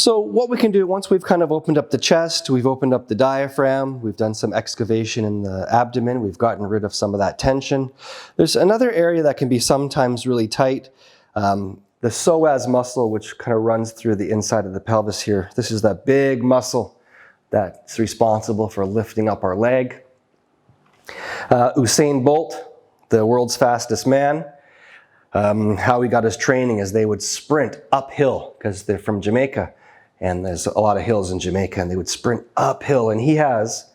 So what we can do, once we've kind of opened up the chest, we've opened up the diaphragm, we've done some excavation in the abdomen, we've gotten rid of some of that tension. There's another area that can be sometimes really tight. The psoas muscle, which kind of runs through the inside of the pelvis here. This is that big muscle that's responsible for lifting up our leg. Usain Bolt, the world's fastest man, how he got his training is they would sprint uphill because they're from Jamaica, and there's a lot of hills in Jamaica, and they would sprint uphill, and he has,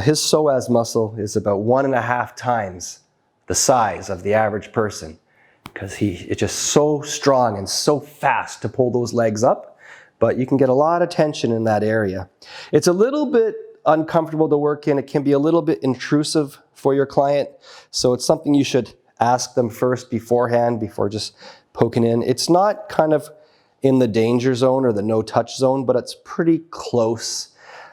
his psoas muscle is about 1.5 times the size of the average person, because it's just so strong and so fast to pull those legs up, but you can get a lot of tension in that area. It's a little bit uncomfortable to work in. It can be a little bit intrusive for your client, so it's something you should ask them first beforehand before just poking in. It's not kind of in the danger zone or the no-touch zone, but it's pretty close,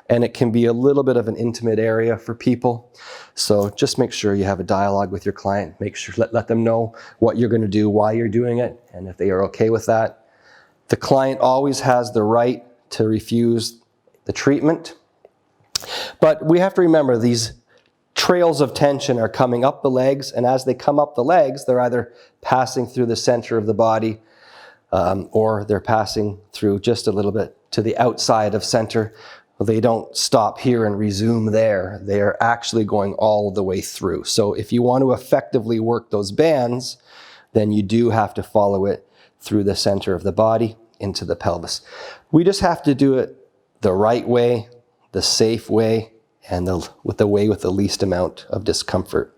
and it can be a little bit of an intimate area for people. So just make sure you have a dialogue with your client. Make sure, let them know what you're going to do, why you're doing it, and if they are okay with that. The client always has the right to refuse the treatment. But we have to remember these trails of tension are coming up the legs, and as they come up the legs, they're either passing through the center of the body or they're passing through just a little bit to the outside of center. They don't stop here and resume there. They are actually going all the way through. So if you want to effectively work those bands, then you do have to follow it through the center of the body into the pelvis. We just have to do it the right way, the safe way, and with the way with the least amount of discomfort.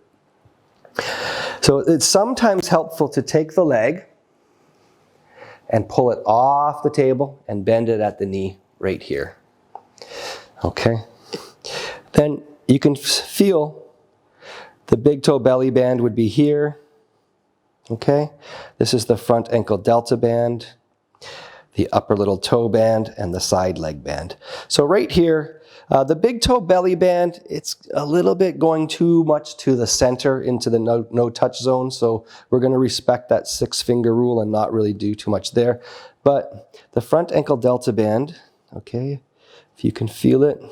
So it's sometimes helpful to take the leg and pull it off the table and bend it at the knee right here. Okay? Then you can feel the big toe belly band would be here. Okay? This is the front ankle delta band, the upper little toe band, and the side leg band. So right here, the big toe belly band, it's a little bit going too much to the center into the no touch zone. So we're going to respect that 6-finger rule and not really do too much there. But the front ankle delta band, okay, if you can feel it,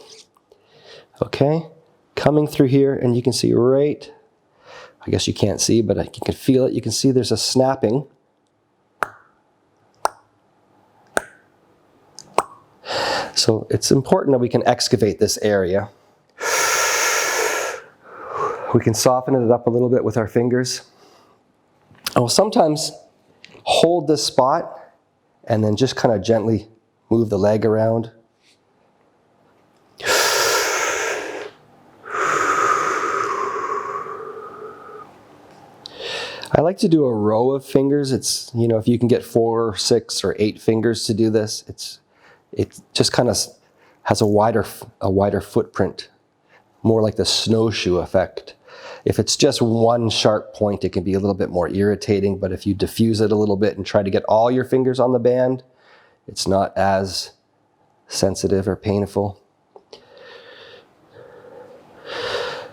okay, coming through here, and you can see right, I guess you can't see, but you can feel it. You can see there's a snapping. So it's important that we can excavate this area. We can soften it up a little bit with our fingers. I will sometimes hold this spot and then just kind of gently move the leg around. I like to do a row of fingers. It's, you know, if you can get 4, 6, or 8 fingers to do this, it just kind of has a wider footprint, more like the snowshoe effect. If it's just one sharp point, it can be a little bit more irritating, but if you diffuse it a little bit and try to get all your fingers on the band, it's not as sensitive or painful.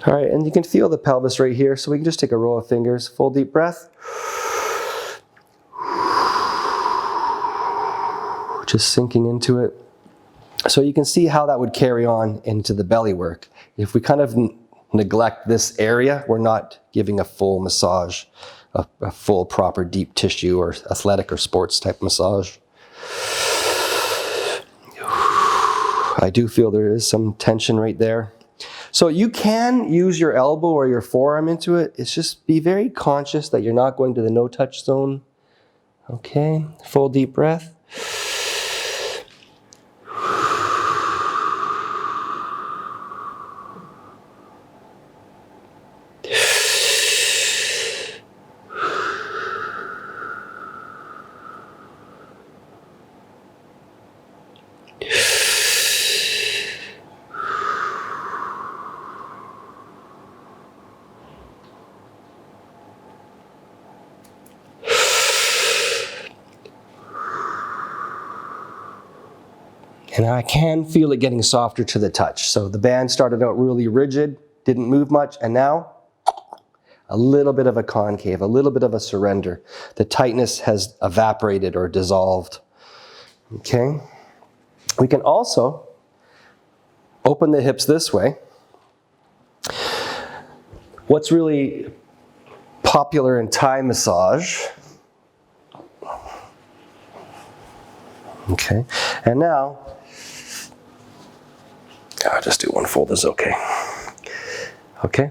All right, and you can feel the pelvis right here, so we can just take a row of fingers, full deep breath. Just sinking into it. So you can see how that would carry on into the belly work. If we kind of neglect this area, we're not giving a full massage, a full proper deep tissue or athletic or sports type massage. I do feel there is some tension right there. So you can use your elbow or your forearm into it. It's just be very conscious that you're not going to the no touch zone. Okay, full deep breath. And I can feel it getting softer to the touch. So the band started out really rigid, didn't move much, and now a little bit of a concave, a little bit of a surrender. The tightness has evaporated or dissolved. Okay? We can also open the hips this way. What's really popular in Thai massage. Okay, and now, I'll just do one fold is okay. Okay,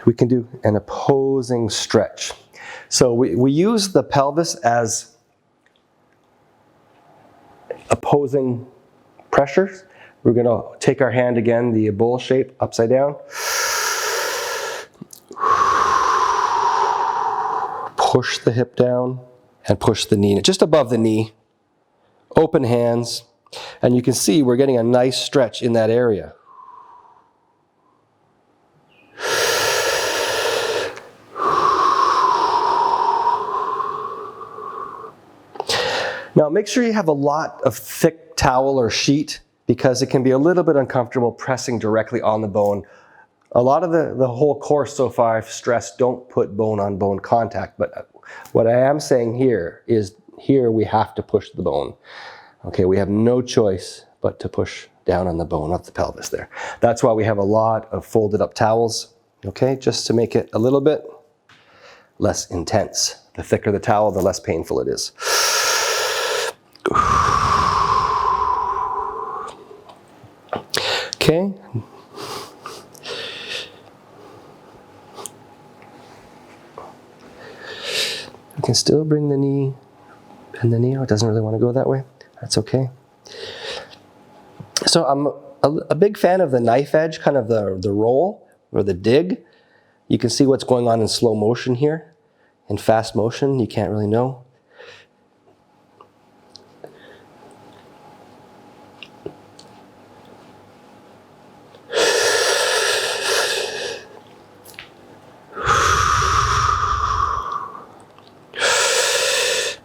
we can do an opposing stretch. So we use the pelvis as opposing pressures. We're going to take our hand again, the bowl shape, upside down. Push the hip down and push the knee, just above the knee. Open hands, and you can see we're getting a nice stretch in that area. Now make sure you have a lot of thick towel or sheet, because it can be a little bit uncomfortable pressing directly on the bone. A lot of the whole course so far I've stressed don't put bone on bone contact, but what I am saying here is here we have to push the bone. Okay, we have no choice but to push down on the bone of the pelvis there. That's why we have a lot of folded up towels, okay, just to make it a little bit less intense. The thicker the towel, the less painful it is. Okay. You can still bring the knee, bend the knee. Oh, it doesn't really want to go that way. That's okay. So I'm a big fan of the knife edge, kind of the roll or the dig. You can see what's going on in slow motion here. In fast motion, you can't really know.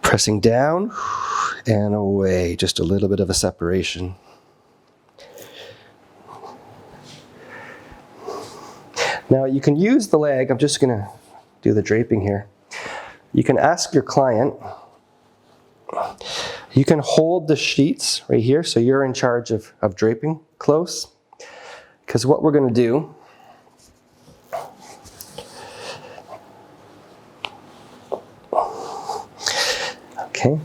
Pressing down and away, just a little bit of a separation. Now you can use the leg, I'm just going to do the draping here. You can ask your client, you can hold the sheets right here, so you're in charge of draping close, because what we're going to do, okay,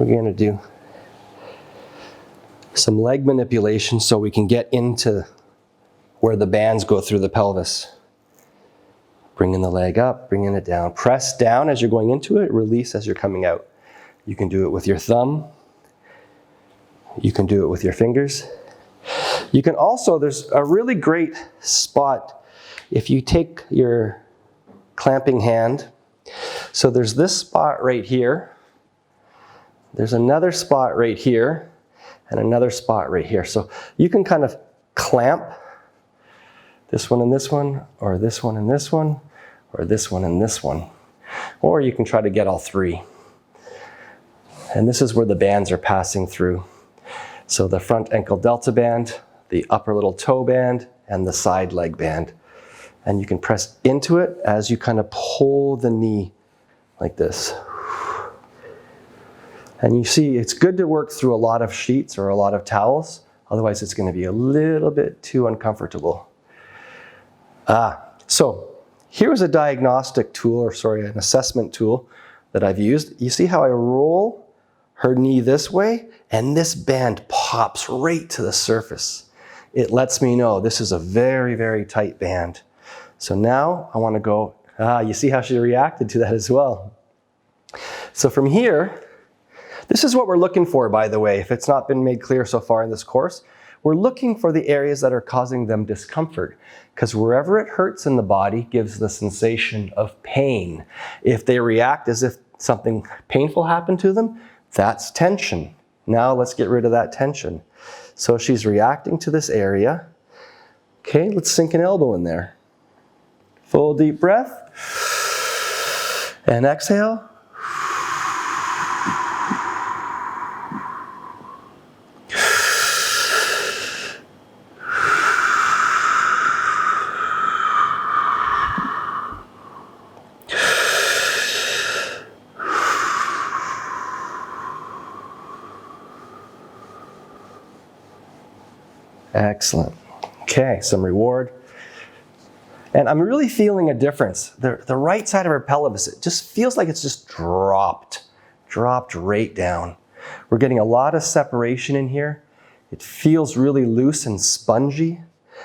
we're going to do some leg manipulation so we can get into where the bands go through the pelvis. Bringing the leg up, bringing it down. Press down as you're going into it, release as you're coming out. You can do it with your thumb. You can do it with your fingers. You can also, there's a really great spot if you take your clamping hand. So there's this spot right here. There's another spot right here and another spot right here. So you can kind of clamp this one and this one, or this one and this one, or this one and this one. Or you can try to get all three. And this is where the bands are passing through. So the front ankle delta band, the upper little toe band, and the side leg band. And you can press into it as you kind of pull the knee like this. And you see, it's good to work through a lot of sheets or a lot of towels. Otherwise, it's going to be a little bit too uncomfortable. So here's a diagnostic tool, or sorry, an assessment tool that I've used. You see how I roll her knee this way, and this band pops right to the surface. It lets me know this is a very, very tight band. So now I want to go, you see how she reacted to that as well. So from here, this is what we're looking for, by the way, if it's not been made clear so far in this course. We're looking for the areas that are causing them discomfort, because wherever it hurts in the body gives the sensation of pain. If they react as if something painful happened to them, that's tension. Now let's get rid of that tension. So she's reacting to this area. Okay, let's sink an elbow in there. Full deep breath. And exhale. Excellent. Okay, some reward. And I'm really feeling a difference. The right side of her pelvis, it just feels like it's just dropped right down. We're getting a lot of separation in here. It feels really loose and spongy.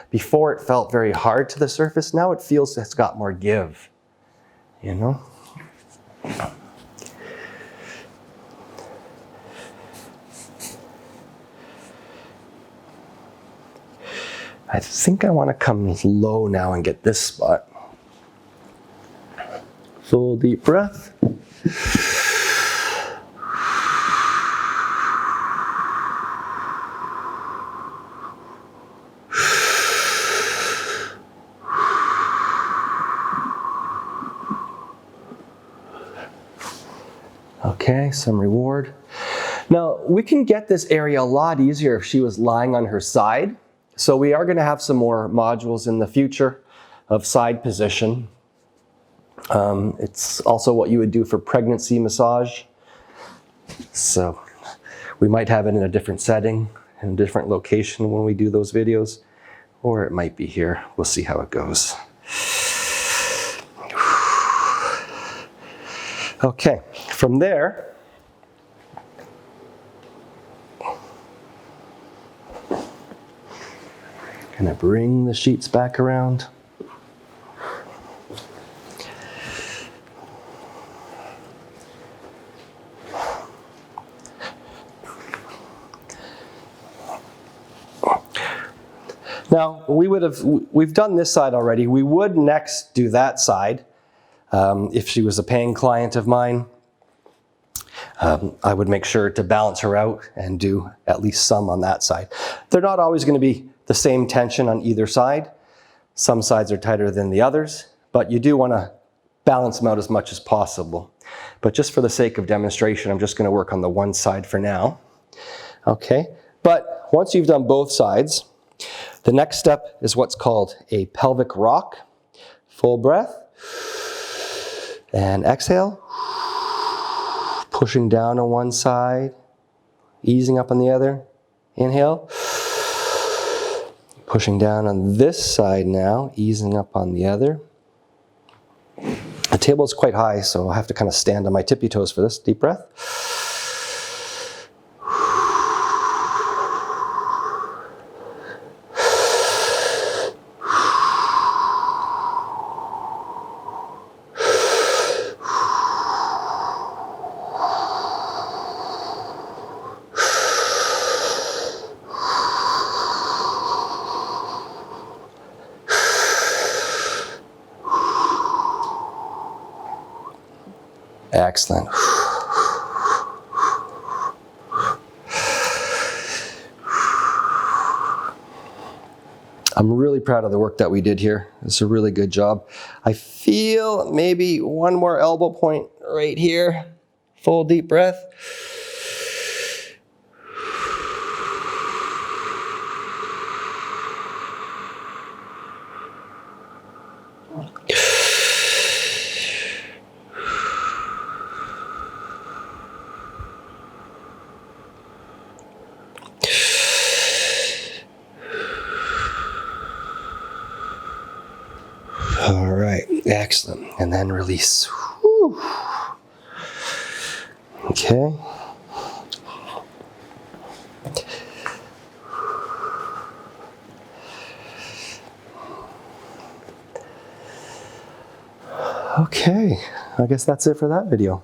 Before it felt very hard to the surface. Now it feels it's got more give, you know? I think I want to come low now and get this spot. Full deep breath. Okay, some reward. Now, we can get this area a lot easier if she was lying on her side. So we are going to have some more modules in the future of side position. It's also what you would do for pregnancy massage. So we might have it in a different setting, in a different location when we do those videos, or it might be here. We'll see how it goes. Okay, from there, gonna bring the sheets back around. Now, we've done this side already. We would next do that side. If she was a paying client of mine, I would make sure to balance her out and do at least some on that side. They're not always going to be the same tension on either side. Some sides are tighter than the others, but you do want to balance them out as much as possible. But just for the sake of demonstration, I'm just going to work on the one side for now. Okay, but once you've done both sides, the next step is what's called a pelvic rock. Full breath. And exhale. Pushing down on one side, easing up on the other. Inhale. Pushing down on this side now, easing up on the other. The table is quite high, so I'll have to kind of stand on my tippy toes for this. Deep breath. Excellent. I'm really proud of the work that we did here. It's a really good job. I feel maybe one more elbow point right here. Full deep breath. All right, excellent. And then release. Whew. Okay. Okay, I guess that's it for that video.